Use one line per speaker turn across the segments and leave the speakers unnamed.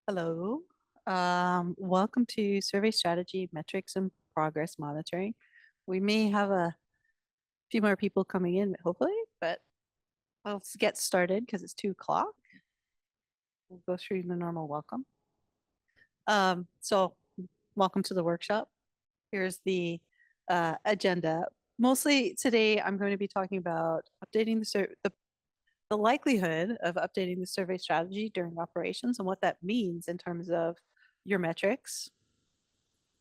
Hello. Welcome to Survey Strategy, Metrics, and Progress Monitoring. We may have a few more people coming in, hopefully, but let's get started because it's 2 o'clock. We'll go through the normal welcome. So welcome to the workshop. Here's the agenda. Mostly today, I'm going to be talking about updating the likelihood of updating the survey strategy during operations and what that means in terms of your metrics.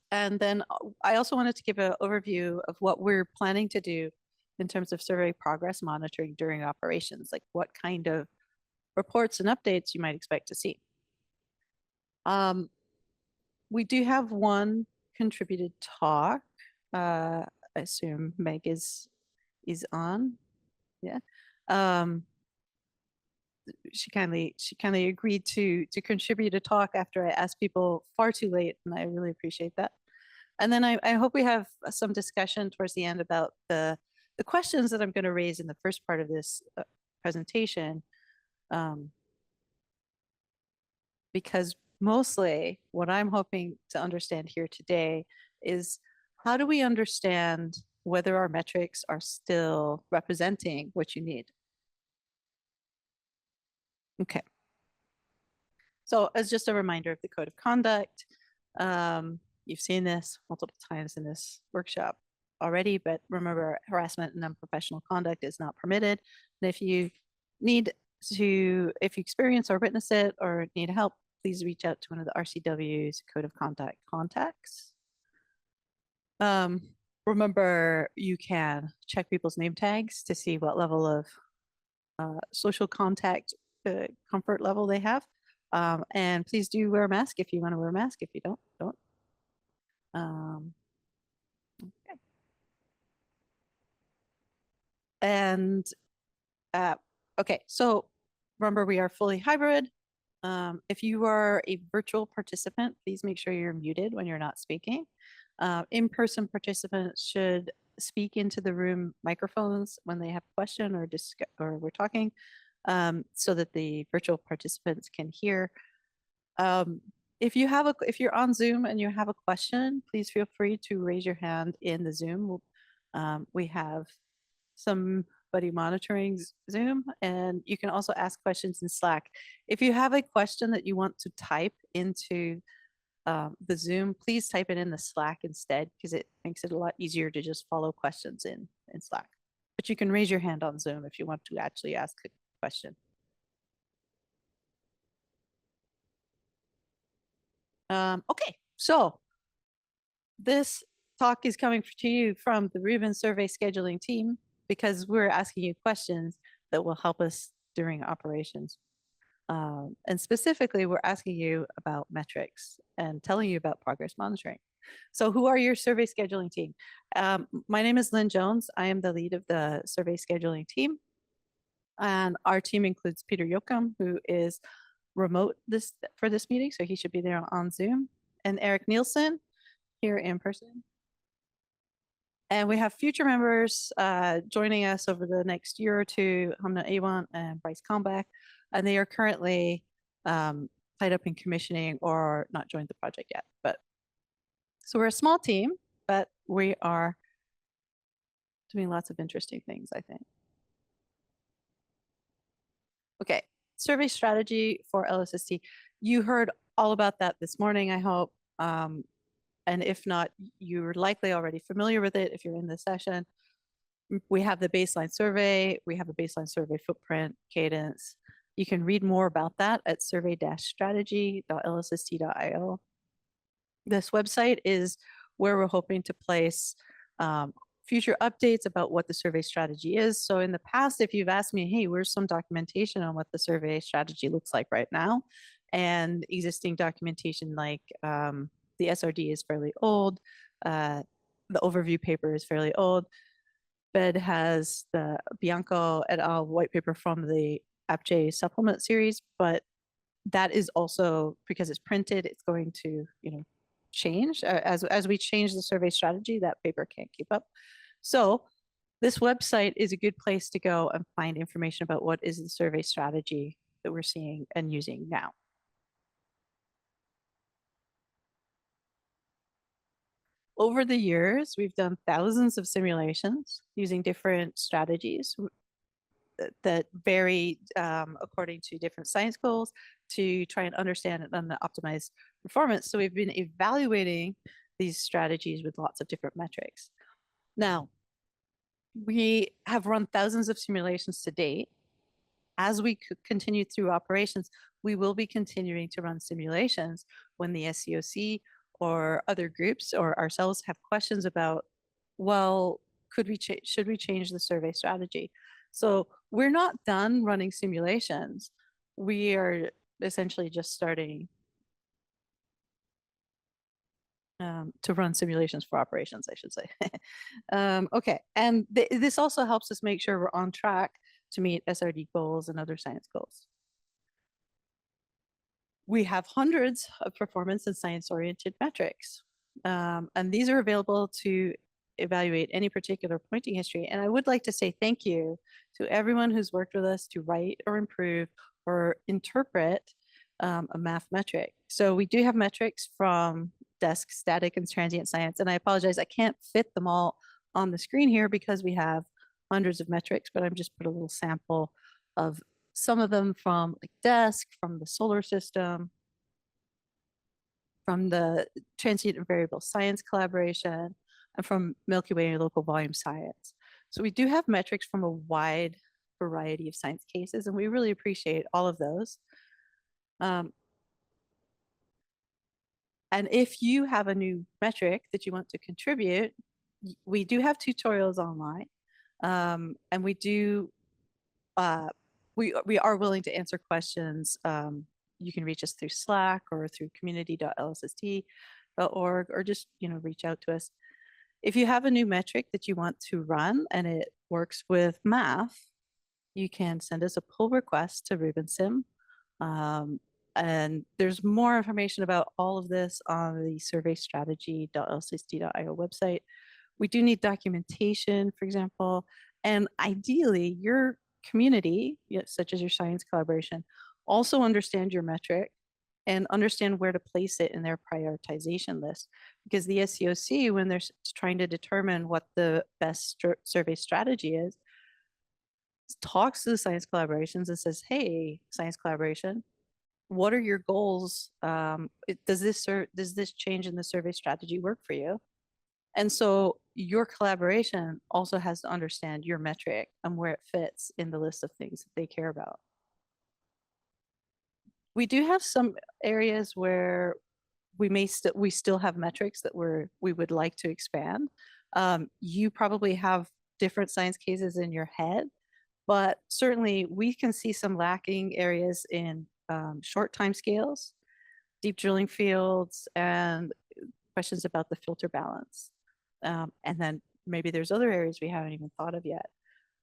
And then I also wanted to give an overview of what we're planning to do in terms of survey progress monitoring during operations, like what kind of reports and updates you might expect to see. We do have one contributed talk. I assume Meg is on. Yeah. She kindly agreed to contribute a talk after I asked people far too late, and I really appreciate that. And then I hope we have some discussion towards the end about the questions that I'm going to raise in the first part of this presentation, because mostly what I'm hoping to understand here today is how do we understand whether our metrics are still representing what you need? Okay. So as just a reminder of the code of conduct, you've seen this multiple times in this workshop already, but remember, harassment and unprofessional conduct is not permitted. And if you experience or witness it or need help, please reach out to one of the RCW's code of conduct contacts. Remember, you can check people's name tags to see what level of social contact comfort level they have. And please do wear a mask if you want to wear a mask. If you don't, don't. Okay. And okay, so remember, we are fully hybrid. If you are a virtual participant, please make sure you're muted when you're not speaking. In-person participants should speak into the room microphones when they have a question or we're talking, so that the virtual participants can hear. If you're on Zoom and you have a question, please feel free to raise your hand in the Zoom. We have somebody monitoring Zoom, and you can also ask questions in Slack. If you have a question that you want to type into the Zoom, please type it in the Slack instead, because it makes it a lot easier to just follow questions in Slack. But you can raise your hand on Zoom if you want to actually ask a question. Okay, so this talk is coming to you from the Rubin survey scheduling team because we're asking you questions that will help us during operations. And specifically, we're asking you about metrics and telling you about progress monitoring. So who are your survey scheduling team? My name is Lynne Jones. I am the lead of the survey scheduling team. And our team includes Peter Yoakum, who is remote for this meeting, so he should be there on Zoom, and Eric Nielsen here in person. And we have future members joining us over the next year or two, Hamna Awant and Bryce Kalmbach, and they are currently tied up in commissioning or not joined the project yet. But so we're a small team, but we are doing lots of interesting things, I think. Okay, survey strategy for LSST. You heard all about that this morning, I hope. And if not, you're likely already familiar with it if you're in the session. We have the baseline survey. We have a baseline survey footprint, cadence. You can read more about that at survey-strategy.lsst.io. This website is where we're hoping to place future updates about what the survey strategy is. So in the past, if you've asked me, hey, where's some documentation on what the survey strategy looks like right now? And existing documentation like the SRD is fairly old. The overview paper is fairly old. BED has the Bianco et al. White paper from the AppJ supplement series, but that is also, because it's printed, it's going to, change. As we change the survey strategy, that paper can't keep up. So this website is a good place to go and find information about what is the survey strategy that we're seeing and using now. Over the years, we've done thousands of simulations using different strategies that vary according to different science goals to try and understand and optimize performance. So we've been evaluating these strategies with lots of different metrics. Now, we have run thousands of simulations to date. As we continue through operations, we will be continuing to run simulations when the SCOC or other groups or ourselves have questions about, well, should we change the survey strategy? So we're not done running simulations. We are essentially just starting to run simulations for operations, I should say. Okay, and this also helps us make sure we're on track to meet SRD goals and other science goals. We have hundreds of performance and science-oriented metrics, and these are available to evaluate any particular pointing history. And I would like to say thank you to everyone who's worked with us to write or improve or interpret a math metric. So we do have metrics from desk, static, and transient science. And I apologize, I can't fit them all on the screen here because we have hundreds of metrics, but I'm just put a little sample of some of them from like desk, from the solar system, from the transient and variable science collaboration, and from Milky Way local volume science. So we do have metrics from a wide variety of science cases, and we really appreciate all of those. And if you have a new metric that you want to contribute, we do have tutorials online, and we do we are willing to answer questions. You can reach us through Slack or through community.lsst.org, or just reach out to us. If you have a new metric that you want to run and it works with math, you can send us a pull request to Rubin Sim. And there's more information about all of this on the surveystrategy.lsst.io website. We do need documentation, for example, and ideally your community, such as your science collaboration, also understand your metric and understand where to place it in their prioritization list. Because the SCOC, when they're trying to determine what the best survey strategy is, talks to the science collaborations and says, hey, science collaboration, what are your goals? Does this change in the survey strategy work for you? And so your collaboration also has to understand your metric and where it fits in the list of things that they care about. We do have some areas where we still have metrics that we would like to expand. You probably have different science cases in your head, but certainly we can see some lacking areas in short time scales, deep drilling fields, and questions about the filter balance. And then maybe there's other areas we haven't even thought of yet.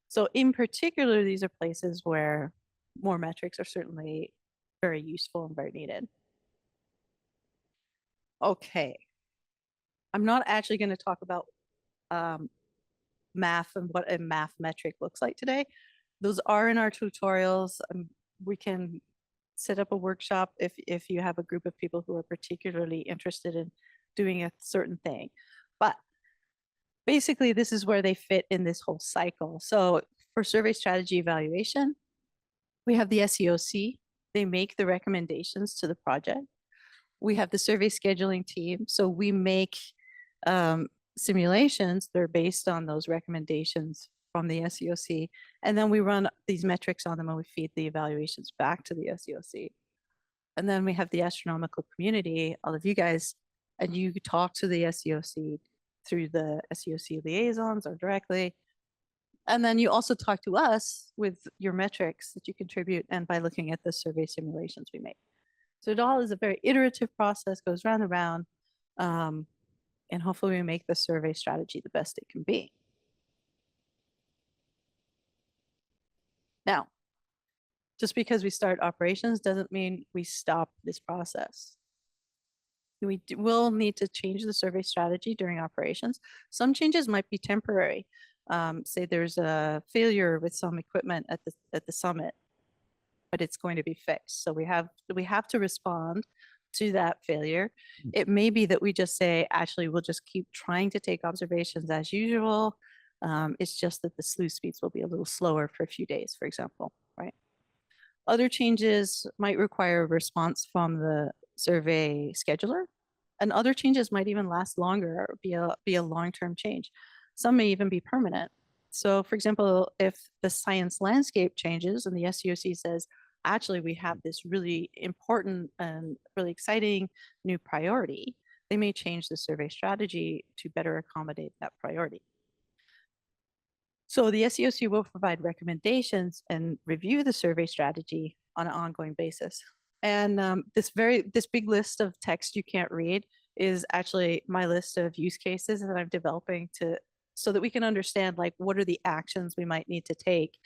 So in particular, these are places where more metrics are certainly very useful and very needed. Okay. I'm not actually going to talk about math and what a math metric looks like today. Those are in our tutorials. We can set up a workshop if you have a group of people who are particularly interested in doing a certain thing. But basically, this is where they fit in this whole cycle. So for survey strategy evaluation, we have the SCOC. They make the recommendations to the project. We have the survey scheduling team. So we make simulations that are based on those recommendations from the SCOC. And then we run these metrics on them and we feed the evaluations back to the SCOC. And then we have the astronomical community, all of you guys, and you talk to the SCOC through the SCOC liaisons or directly. And then you also talk to us with your metrics that you contribute and by looking at the survey simulations we make. So it all is a very iterative process, goes round and round, and hopefully we make the survey strategy the best it can be. Now, just because we start operations doesn't mean we stop this process. We will need to change the survey strategy during operations. Some changes might be temporary. Say there's a failure with some equipment at the summit, but it's going to be fixed. So we have to respond to that failure. It may be that we just say, actually, we'll just keep trying to take observations as usual. It's just that the sluice speeds will be a little slower for a few days, for example, right? Other changes might require a response from the survey scheduler, and other changes might even last longer or be a long-term change. Some may even be permanent. So for example, if the science landscape changes and the SCOC says, actually, we have this really important and really exciting new priority, they may change the survey strategy to better accommodate that priority. So the SCOC will provide recommendations and review the survey strategy on an ongoing basis. And this big list of text you can't read is actually my list of use cases that I'm developing so that we can understand, like, what are the actions we might need to take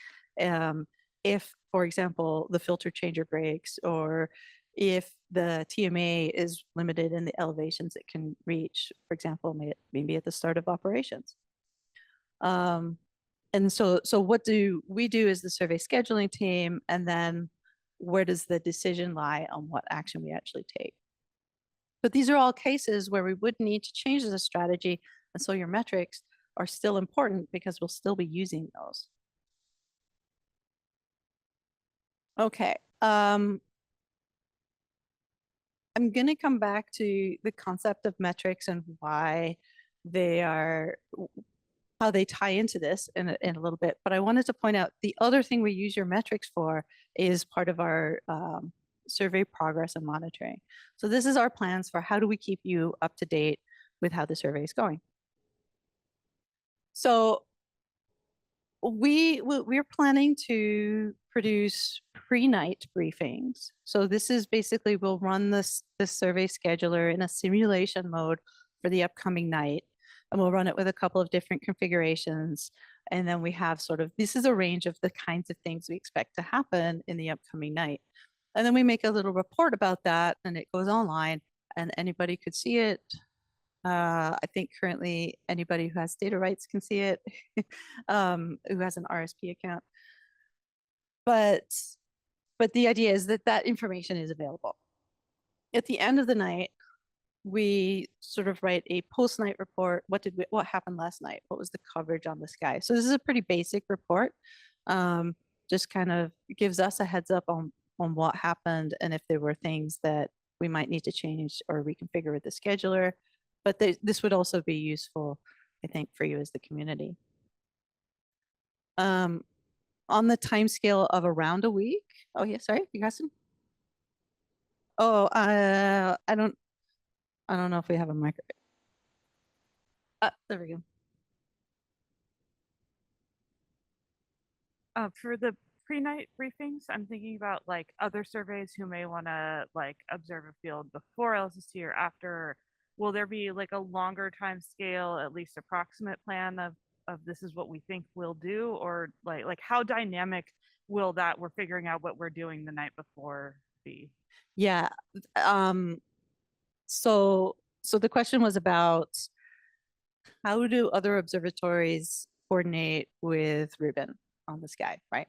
if, for example, the filter changer breaks, or if the TMA is limited in the elevations it can reach, for example, maybe at the start of operations. And so what do we do as the survey scheduling team, and then where does the decision lie on what action we actually take? But these are all cases where we would need to change the strategy, and so your metrics are still important because we'll still be using those. Okay. I'm going to come back to the concept of metrics and why they are, how they tie into this in a little bit. But I wanted to point out the other thing we use your metrics for is part of our survey progress and monitoring. So this is our plans for how do we keep you up to date with how the survey is going. So we're planning to produce pre-night briefings. So this is basically, we'll run this survey scheduler in a simulation mode for the upcoming night, and we'll run it with a couple of different configurations. And then we have this is a range of the kinds of things we expect to happen in the upcoming night. And then we make a little report about that, and it goes online and anybody could see it. I think currently anybody who has data rights can see it, who has an RSP account. But the idea is that that information is available. At the end of the night, we sort of write a post-night report. What happened last night? What was the coverage on the sky? So this is a pretty basic report. Just kind of gives us a heads up on what happened and if there were things that we might need to change or reconfigure with the scheduler. But this would also be useful, I think, for you as the community. On the time scale of around a week. Oh yeah, sorry, you got some? Oh, I don't know if we have a micro. There we go.
For the pre-night briefings, I'm thinking about like other surveys who may want to like observe a field before LSST or after. Will there be like a longer time scale, at least approximate plan of this is what we think we'll do, or like how dynamic will that we're figuring out what we're doing the night before be?
Yeah. So the question was about how do other observatories coordinate with Rubin on the sky, right?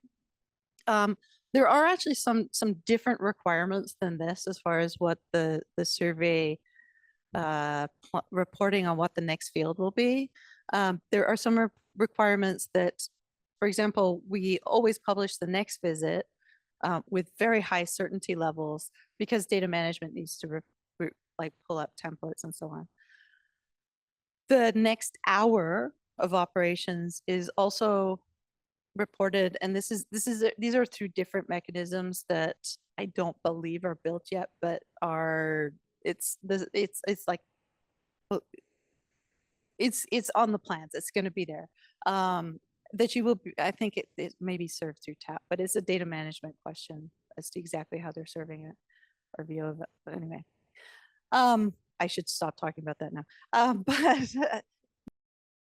There are actually some different requirements than this as far as what the survey reporting on what the next field will be. There are some requirements that, for example, we always publish the next visit with very high certainty levels because data management needs to like pull up templates and so on. The next hour of operations is also reported, and these are through different mechanisms that I don't believe are built yet, but it's like it's on the plans. It's going to be there. That you will, I think it may be served through TAP, but it's a data management question as to exactly how they're serving it or view of it. But anyway, I should stop talking about that now. But